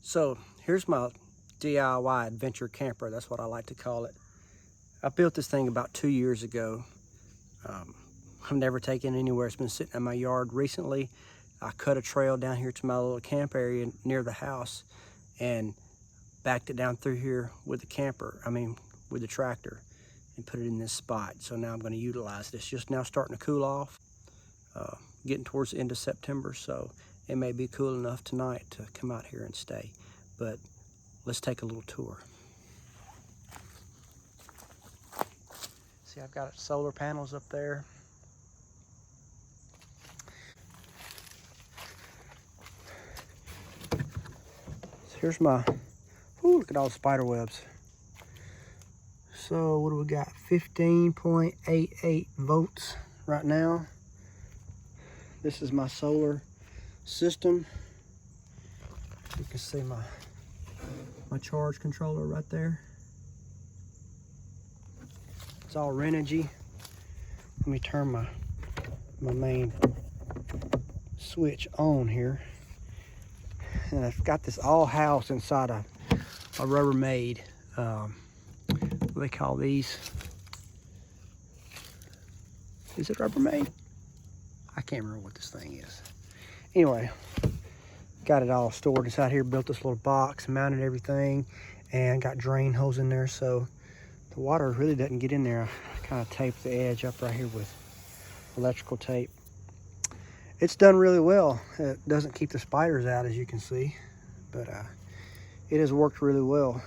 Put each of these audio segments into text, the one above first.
So here's my DIY adventure camper. That's what I like to call it. I built this thing about 2 years ago. I've never taken it anywhere. It's been sitting in my yard. Recently, I cut a trail down here to my little camp area near the house and backed it down through here with the with the tractor, and put it in this spot. So now I'm going to utilize it. It's just now starting to cool off, getting towards the end of September, so it may be cool enough tonight to come out here and stay. But let's take a little tour. See, I've got solar panels up there. So here's my, look at all the spider webs. So what do we got? 15.88 volts right now. This is my solar system. You can see my charge controller right there. It's all Renogy. Let me turn my main switch on here. And I've got this all housed inside a Rubbermaid, what do they call these? Is it Rubbermaid? I can't remember what this thing is. Anyway, got it all stored inside here, built this little box, mounted everything, and got drain holes in there so the water really doesn't get in there. I kind of taped the edge up right here with electrical tape. It's done really well. It doesn't keep the spiders out, as you can see, but it has worked really well.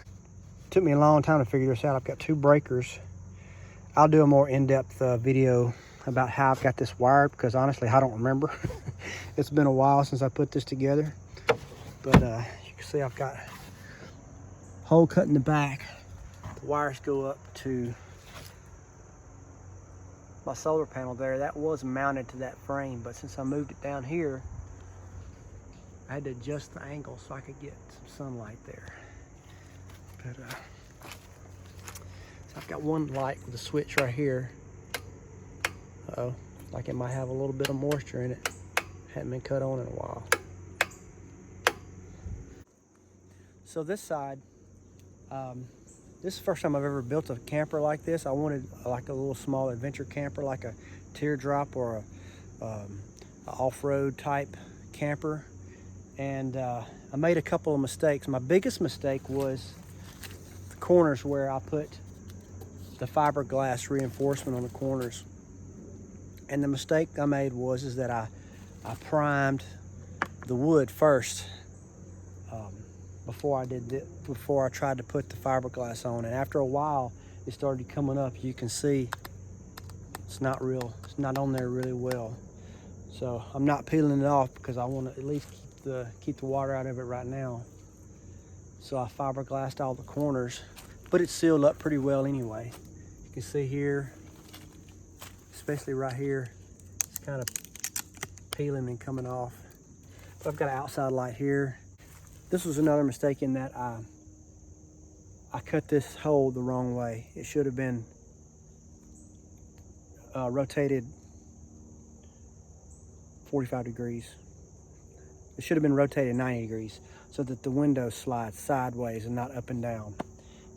It took me a long time to figure this out. I've got 2 breakers. I'll do a more in-depth video about how I've got this wired, because honestly I don't remember. It's been a while since I put this together, but you can see I've got a hole cut in the back. The wires go up to my solar panel there. That was mounted to that frame, but since I moved it down here, I had to adjust the angle so I could get some sunlight there. But so I've got one light with a switch right here. Uh-oh, like it might have a little bit of moisture in it. Hadn't been cut on in a while. So this side, this is the first time I've ever built a camper like this. I wanted like a little small adventure camper, like a Teardrop or a off-road type camper. And I made a couple of mistakes. My biggest mistake was the corners, where I put the fiberglass reinforcement on the corners. And the mistake I made was that I primed the wood first before I tried to put the fiberglass on. And after a while, it started coming up. You can see it's not on there really well. So I'm not peeling it off because I want to at least keep the water out of it right now. So I fiberglassed all the corners, but it's sealed up pretty well anyway. You can see here, especially right here, it's kind of peeling and coming off. But I've got an outside light here. This was another mistake in that I cut this hole the wrong way. It should have been rotated 45 degrees. It should have been rotated 90 degrees so that the window slides sideways and not up and down.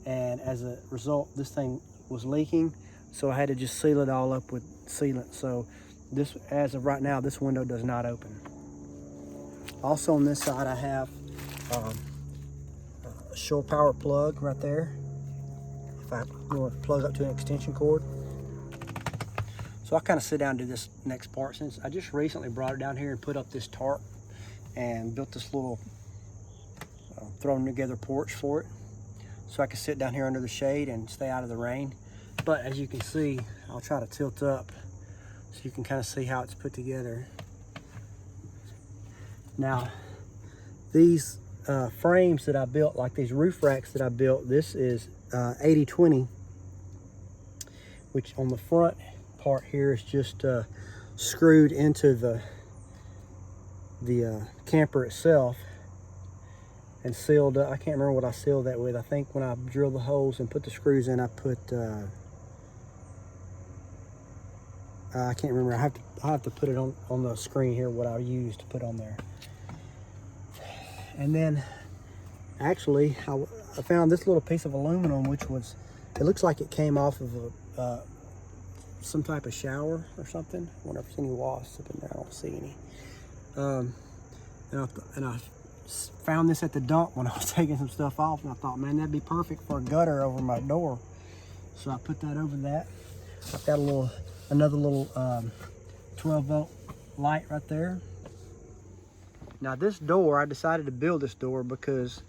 And as a result, this thing was leaking, so I had to just seal it all up with sealant. So this, as of right now, this window does not open. Also on this side, I have a shore power plug right there, if I want to plug up to an extension cord. So I'll kind of sit down and do this next part, since I just recently brought it down here and put up this tarp and built this little thrown together porch for it, so I can sit down here under the shade and stay out of the rain. But as you can see, I'll try to tilt up so you can kind of see how it's put together. Now, these frames that I built, like these roof racks that I built, this is 80/20, which on the front part here is just screwed into the camper itself and sealed up. I can't remember what I sealed that with. I think when I drilled the holes and put the screws in, I put I can't remember. I have to put it on the screen here what I used to put on there. And then Actually, I found this little piece of aluminum, which was, it looks like it came off of a some type of shower or something. I wonder if there's any wasps up in there. I don't see any. And I found this at the dump when I was taking some stuff off, and I thought, man, that'd be perfect for a gutter over my door. So I put that over that. I've got another little 12-volt light right there. Now this door, I decided to build this door because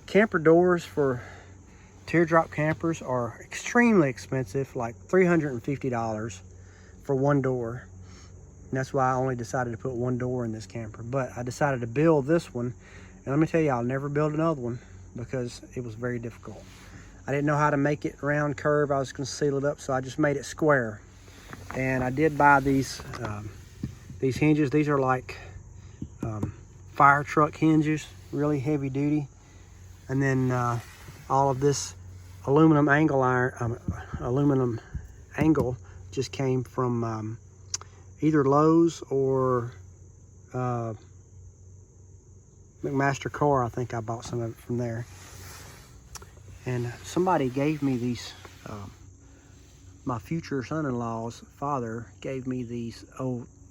camper doors for Teardrop campers are extremely expensive, like $350 for one door. And that's why I only decided to put one door in this camper. But I decided to build this one, and let me tell you, I'll never build another one because it was very difficult. I didn't know how to make it round curve. I was gonna seal it up, so I just made it square. And I did buy these hinges. These are like fire truck hinges, really heavy duty. And then all of this aluminum angle just came from either Lowe's or McMaster Car. I think I bought some of it from there. And somebody gave me these, my future son-in-law's father gave me these,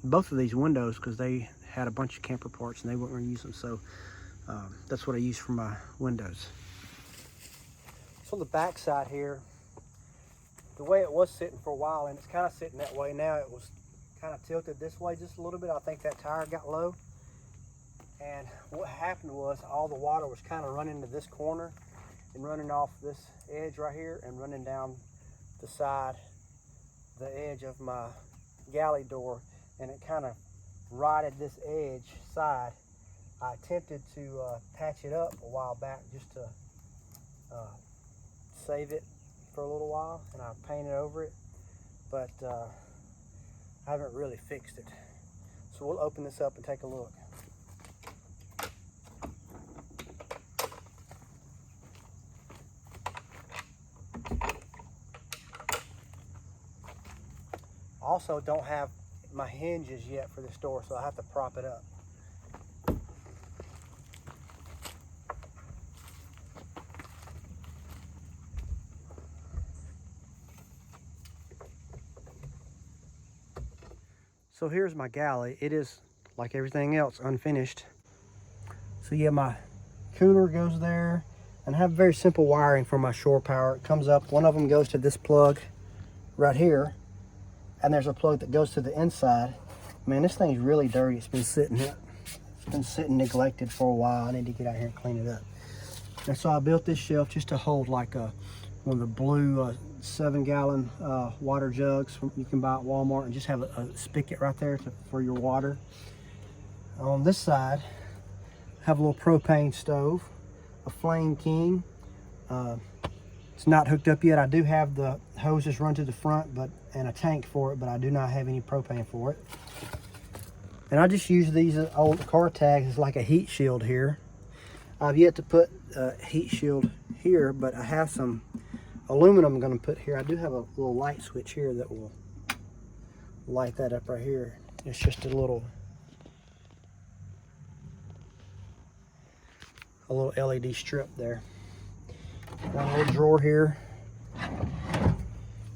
both of these windows, because they had a bunch of camper parts and they weren't going to use them. So that's what I use for my windows. So on the back side here, the way it was sitting for a while, and it's kind of sitting that way now, it was kind of tilted this way just a little bit. I think that tire got low. And what happened was all the water was kind of running to this corner and running off this edge right here and running down the side, the edge of my galley door, and it kind of rotted this edge side. I attempted to patch it up a while back just to save it for a little while, and I painted over it, but I haven't really fixed it. So we'll open this up and take a look. Also don't have my hinges yet for this door, so I have to prop it up. So here's my galley. It is, like everything else, unfinished. So yeah, my cooler goes there, and I have very simple wiring for my shore power. It comes up, one of them goes to this plug right here, and there's a plug that goes to the inside. Man, this thing's really dirty. It's been sitting neglected for a while. I need to get out here and clean it up. And so I built this shelf just to hold like one of the blue 7-gallon water jugs you can buy at Walmart, and just have a spigot right there for your water. On this side, I have a little propane stove, a Flame King. It's not hooked up yet. I do have the hoses run to the front and a tank for it, but I do not have any propane for it. And I just use these old car tags as like a heat shield here. I've yet to put a heat shield here, but I have some aluminum I'm going to put here. I do have a little light switch here that will light that up right here. It's just a little LED strip there. One little drawer here,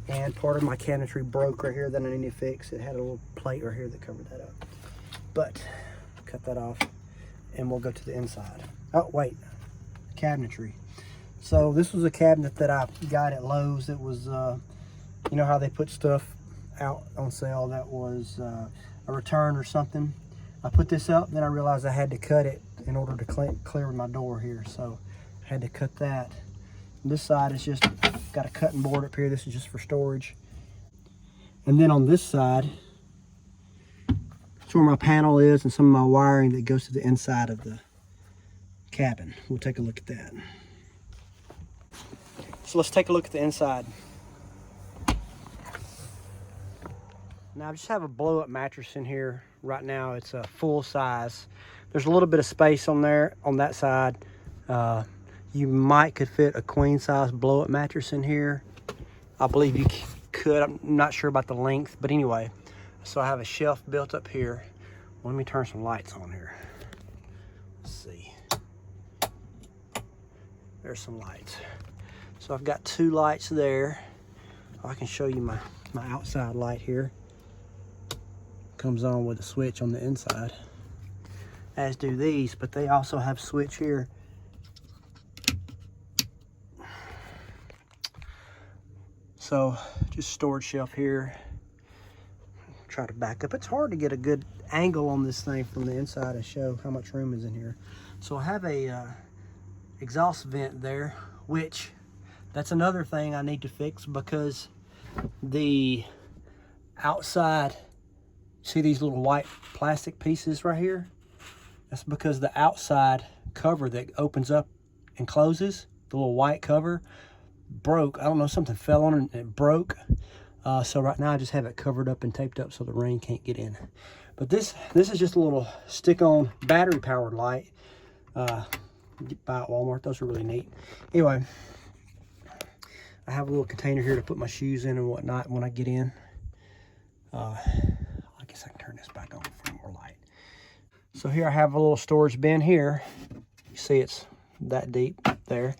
and part of my cabinetry broke right here that I need to fix. It had a little plate right here that covered that up, but cut that off and we'll go to the inside. Oh wait, cabinetry. So this was a cabinet that I got at Lowe's. It was you know how they put stuff out on sale that was a return or something. I put this up, then I realized I had to cut it in order to clear my door here, so I had to cut that. This side is just got a cutting board up here. This is just for storage. And then on this side, it's where my panel is and some of my wiring that goes to the inside of the cabin. We'll take a look at that. So let's take a look at the inside. Now I just have a blow-up mattress in here right now. It's a full size. There's a little bit of space on there on that side. You could fit a queen size blow-up mattress in here. I believe you could. I'm not sure about the length, but anyway. So I have a shelf built up here. Let me turn some lights on here. see. There's some lights. So I've got 2 lights there. I can show you my outside light here. Comes on with a switch on the inside, as do these, but they also have a switch here. So just storage shelf here. Try to back up. It's hard to get a good angle on this thing from the inside and show how much room is in here. So I have a exhaust vent there, which that's another thing I need to fix, because the outside, see these little white plastic pieces right here? That's because the outside cover that opens up and closes, the little white cover, broke. I don't know, something fell on it and it broke. So right now I just have it covered up and taped up so the rain can't get in. But this is just a little stick-on battery powered light. You get by at Walmart. Those are really neat. Anyway, I have a little container here to put my shoes in and whatnot when I get in. I guess I can turn this back on for more light. So here I have a little storage bin here. You see it's that deep there.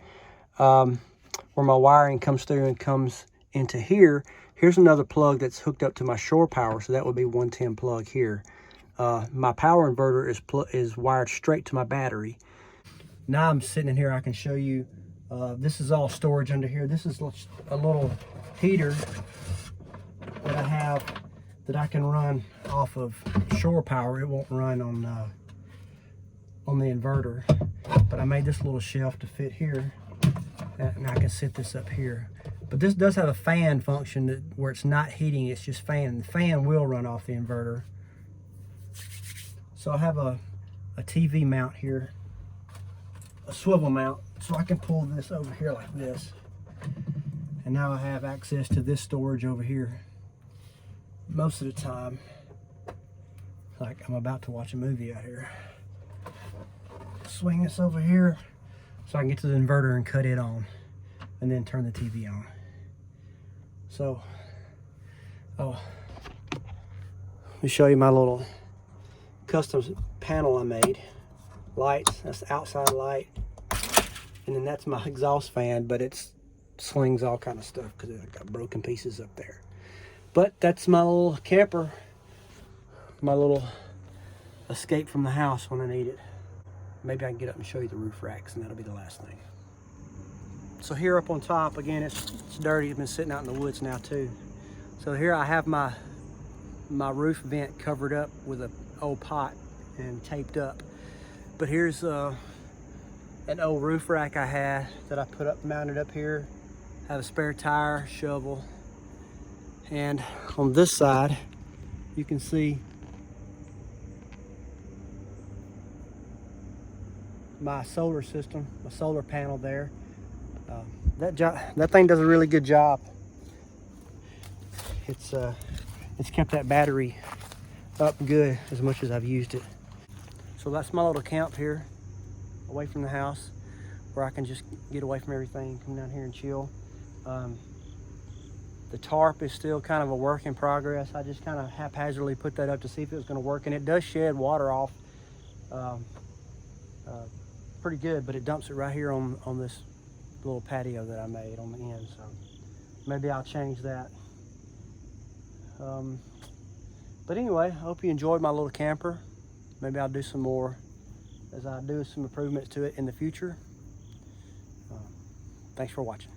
Where my wiring comes through and comes into here. Here's another plug that's hooked up to my shore power, so that would be 110 plug here. My power inverter is wired straight to my battery. Now I'm sitting in here, I can show you, this is all storage under here. This is a little heater that I have that I can run off of shore power. It won't run on the inverter, but I made this little shelf to fit here, and I can sit this up here. But this does have a fan function where it's not heating, it's just fan. The fan will run off the inverter. So I have a TV mount here, a swivel mount, so I can pull this over here like this. And now I have access to this storage over here. Most of the time, like I'm about to watch a movie out here. Swing this over here so I can get to the inverter and cut it on, and then turn the TV on. So, let me show you my little custom panel I made. Lights, that's the outside light. And then that's my exhaust fan, but it slings all kind of stuff because it's got broken pieces up there. But that's my little camper, my little escape from the house when I need it. Maybe I can get up and show you the roof racks, and that'll be the last thing. So here up on top, again, it's dirty. It's been sitting out in the woods now too. So here I have my roof vent covered up with an old pot and taped up. But here's an old roof rack I had that I put up, mounted up here. Have a spare tire, shovel. And on this side, you can see my solar system, my solar panel there. That thing does a really good job. It's kept that battery up good as much as I've used it. So that's my little camp here, away from the house, where I can just get away from everything, come down here and chill. The tarp is still kind of a work in progress. I just kind of haphazardly put that up to see if it was going to work, and it does shed water off pretty good, but it dumps it right here on this little patio that I made on the end. So maybe I'll change that. But anyway, I hope you enjoyed my little camper. Maybe I'll do some more as I do some improvements to it in the future. Thanks for watching.